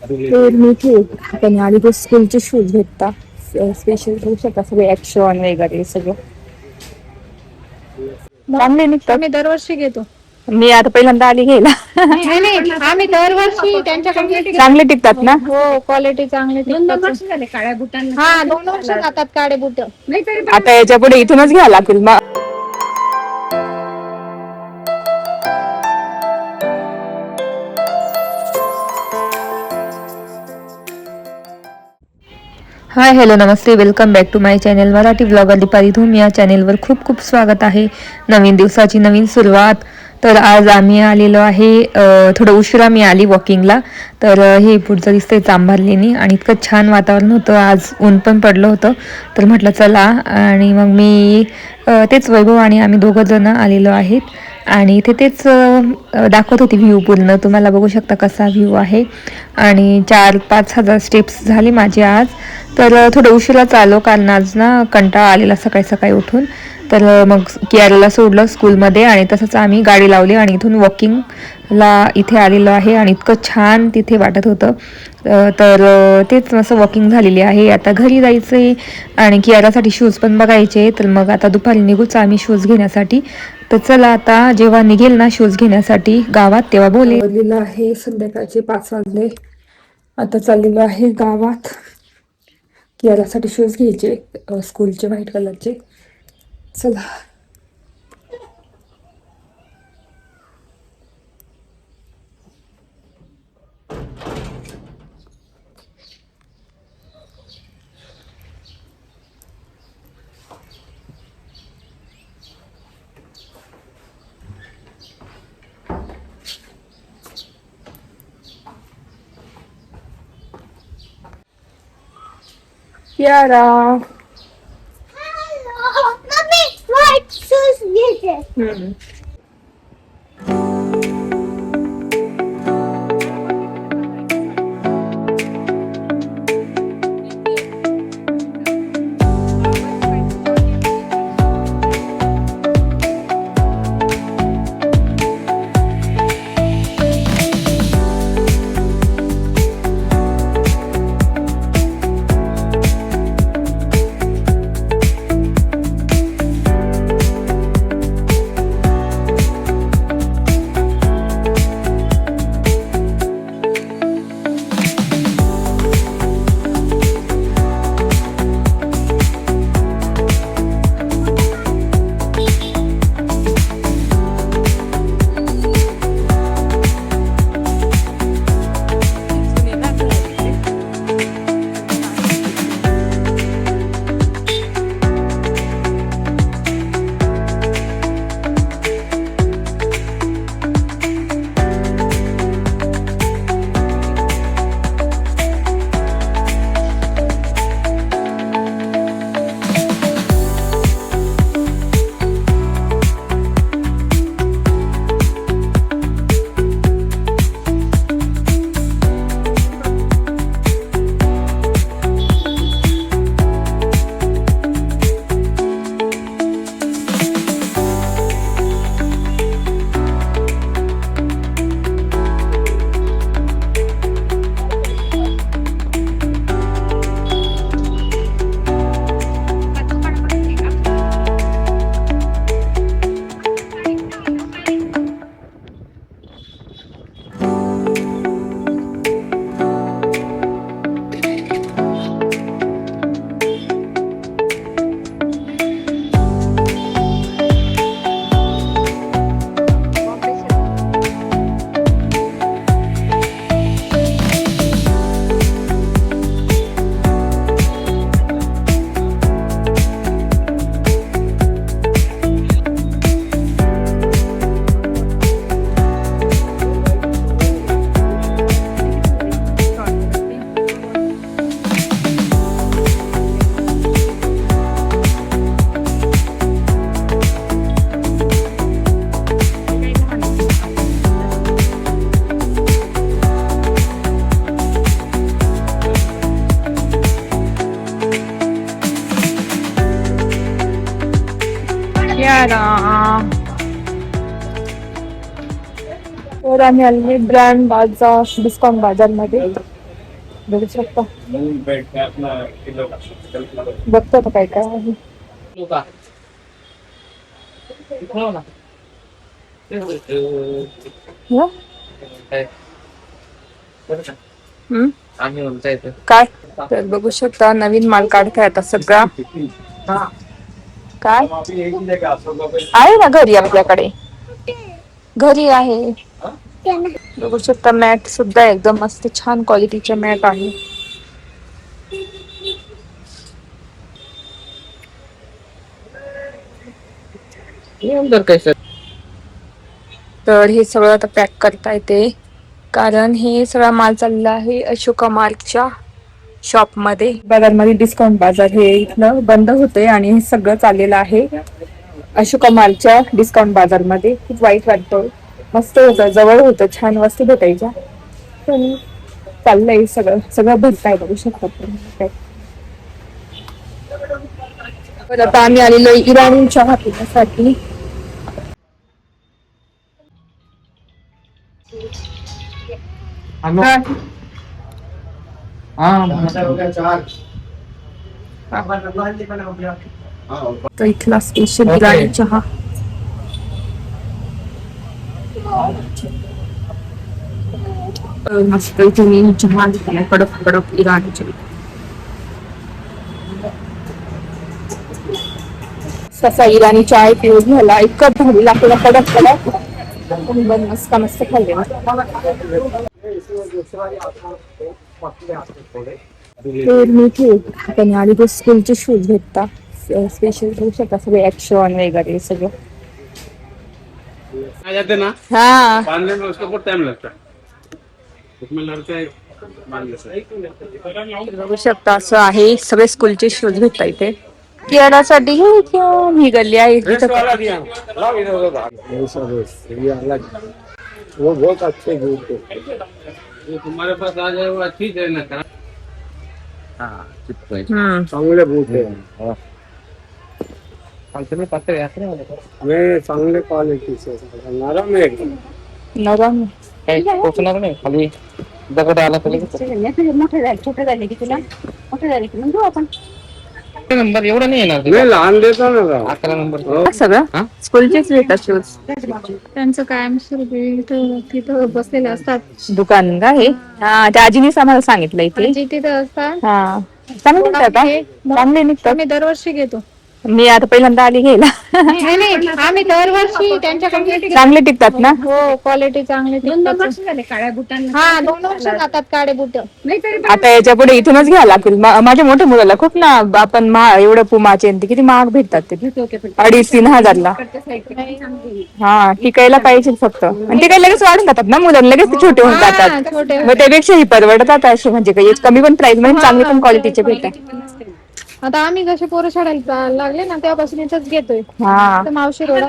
मी त्यांनी आधी ते स्कूलचे शूज भेटता स्पेशल घेऊ शकता सगळे ऍक्शन वगैरे सगळं चांगले निघतात. आम्ही दरवर्षी घेतो. मी आता पहिल्यांदा आली घ्यायला. नाही नाही, आम्ही दरवर्षी त्यांच्याकडे चांगले टिकतात ना? हो, क्वालिटी चांगली टिकतात. काळ्या बुटांना हा, 2 वर्ष जातात काळे बुट. आता याच्या पुढे इथूनच घ्यावं लागतील मग. हाय हॅलो नमस्ते, welcome back to my channel Marathi blogger Deepali Dhoom. या चॅनेलवर खूप खूप स्वागत आहे. नवीन दिवसाची नवीन सुरुवात. तर आज आम्ही आलेलो आहे, थोडं उशिरा मी आली वॉकिंगला. तर हे पुढचं दिसतंय चांभारलेनी आणि इतकं छान वातावरण होतं. आज ऊन पण पडलं होतं, तर म्हटलं चला. आणि मग मी तेच वैभव आणि आम्ही दोघं जण आलेलो आहेत. आणि इथे तेच दाखवत होती व्ह्यू पूर्ण. तुम्हाला बघू शकता कसा व्ह्यू आहे. आणि 4-5 हजार स्टेप्स झाली माझे आज. तर थोडं उशिराच आलो कारण आज ना कंटाळा आलेला सकाळी सकाळी उठून. तर मग कियाराला सोडलं स्कूलमध्ये आणि तसंच आम्ही गाडी लावली आणि इथून वॉकिंगला इथे आलेलो आहे. आणि इतकं छान तिथे वाटत होतं. तर तेच असं वॉकिंग झालेली आहे. आता घरी जायचं आहे आणि कियारासाठी शूज पण बघायचे. तर मग आता दुपारी निघूच आम्ही शूज घेण्यासाठी. तर चला आता जेव्हा निघेल ना शूज घेण्यासाठी गावात तेव्हा बोलेलं आहे. संध्याकाळचे 5 वाजले. आता चाललेलो आहे गावात. कियारासाठी शूज घ्यायचे स्कूलचे व्हाईट कलरचे. चला. कियारा मम्मी व्हाईट शूज घ्यायचे. तर आम्ही आले ब्रँड बाजार डिस्काउंट बाजार मध्ये. बघू शकता. बघतो आता काय काय आहे. हं? हं? काय तर बघू शकता नवीन माल काढताय आता सगळा. काय आहे ना घरी आपल्याकडे, घरी आहे. बघू शकता मॅट सुद्धा एकदम मस्त छान क्वालिटीचे मॅट आहे. तर हे सगळं आता पॅक करता येते कारण हे सगळा माल चालला आहे अशोका मार्टच्या शॉप मध्ये. बाजारमध्ये डिस्काउंट बाजार हे इथलं बंद होते आणि हे सगळं चाललेलं आहे अशोका मार्टच्या डिस्काउंट बाजार मध्ये. खूप वाईट वाटतं. मस्त होतं, जवळ होतं, छान वस्तू भेटायच्या. पण चाललंय सगळं सगळं भरताय बघू शकता. तर आता आम्ही आलेलो इराणी चहा पिण्यासाठी. तर इथला स्पेशल इराणी चहा. मस्त इथे चहा घेतला कडक कडक इराणी चहा. तसा इराणी चहा पिऊन झाला इतका भारी लागला कडक कडक. मस्त मस्त खाल्ले. मी आली ते स्कूलचे शूज भेटता स्पेशल घेऊ शकता सगळे ऍक्शन वगैरे सगळं. जाते ना हा बांधने में उसको बहुत टाइम लगता है, उसमें लड़का है बांध लेता है। बघू शकता असं आहे सगळे स्कूलचे शूज भेटता इथे. किराणासाठी ही गल्ली आहे इथं. वो बहुत अच्छे जूते, जो तुम्हारे पास आ जाए वो अच्छी है ना। चांगले बूट है, मैं चांगले क्वालिटी से नरम है एकदम. नरम नाही खाली दगड आला तर छोटे झाले की तुला मोठे झाले की मग घेऊ आपण. नंबर एवढा नाही येणार मैं लहान देता ना राव. 11 नंबर सगळं स्कूलचेच भेटतात शूज. त्यांचं कायमस्वरूपी तिथं बसलेले असतात. दुकान का हे? हा त्या आजीनीच आम्हाला सांगितलं इथे. जे तिथं असतात हा चांगले निघतात का? चांगले निघतात. आम्ही दरवर्षी घेतो. मी आता पहिल्यांदा आली घ्यायला. नाही आम्ही दरवर्षी त्यांच्याकडे चांगले टिकतात ना? हो क्वालिटी चांगली टिकतात. झाले काळ्या बुटांना. हा 2 वर्ष जातात काळे बुट. आता याच्या पुढे इथूनच घ्यावं लागतील. माझ्या मोठ्या मुलाला खूप ना आपण एवढं पुमाचे ते किती महाग भेटतात ते 2,500-3,000 हजारला. हा टिकायला पाहिजे फक्त. आणि ते काही लगेच वाढून जातात ना मुलांना लगेच ते छोटे होऊन जातात. छोटे मग त्यापेक्षा ही परवडतात असे म्हणजे काही कमी पण प्राइस मध्ये चांगले पण क्वालिटीचे भेटतात. आता आम्ही जसे पोरं शाळेला लागले ना तेव्हापासून इथंच घेतोय. हा तर मावशी रोड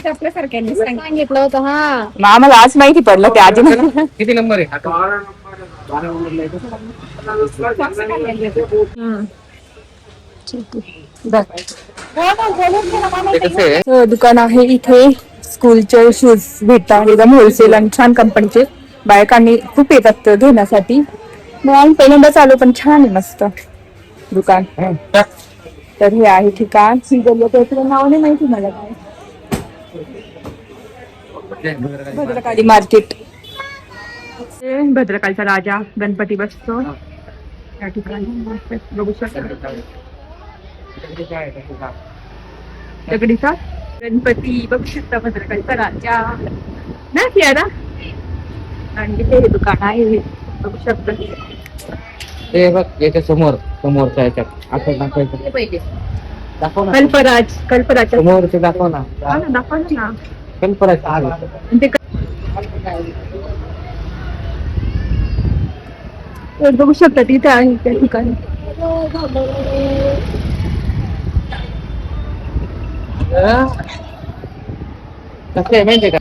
आपल्यासारख्यांनी सांगितलं होतं. हा मग आम्हाला आज माहिती पडलं ते आजीने. किती नंबर आहे? ते कसं आहे दुकान आहे इथे स्कूलचे शूज भेटतात एकदम होलसेल आणि छान कंपनीचे. बायकांनी खूप येतात घेण्यासाठी. मग आम्ही पहिल्यांदाच आलो पण छान आहे मस्त दुकान. तर हे आहे ठिकाण. त्याचं नाव नाही माहिती मला काय. भद्रकाली मार्केट. भद्रकालचा राजा गणपती बसतो या ठिकाणी बघू शकता. दगडीचा गणपती बघू शकता. भद्रकालचा राजा ना फिरायला. आणि हे दुकान आहे बघू शकता. ते बघ याच्या समोरच्या याच्यात असं दाखवायचं. दाखव ना कल्पराज समोरचे दाखव ना. दाखवा ना. कल्पराज ते बघू शकता तिथे आहे त्या ठिकाणी. कसं आहे माहितीये का?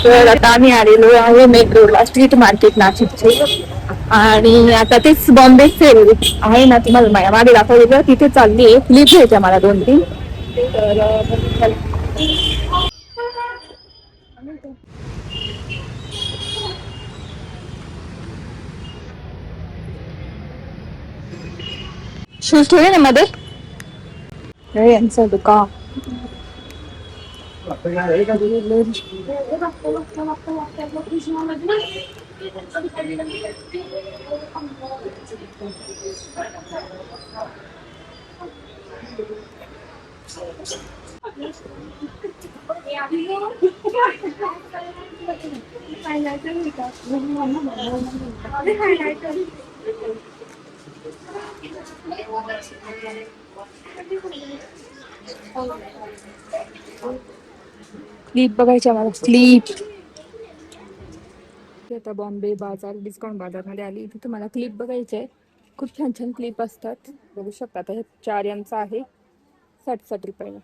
तर आता आम्ही आलेलो आहे मेट्रोला स्ट्रीट मार्केट नाशिकचे. आणि आता तेच बॉम्बे सेल आहे ना तुम्हाला मागे दाखवलेलं तिथे चालली आहे. क्लिप घ्यायच्या मला 2-3. शूज ठेवले ना मध्ये. हे यांचं दुकान. क्लिप बघायच्या मला, क्लिप. आता बॉम्बे बाजार डिस्काउंट बाजारमध्ये आली. तिथे मला क्लिप बघायचे आहे. खूप छान छान क्लिप असतात, बघू शकता. आता हे 4 यांचा आहे 60 रुपयाला.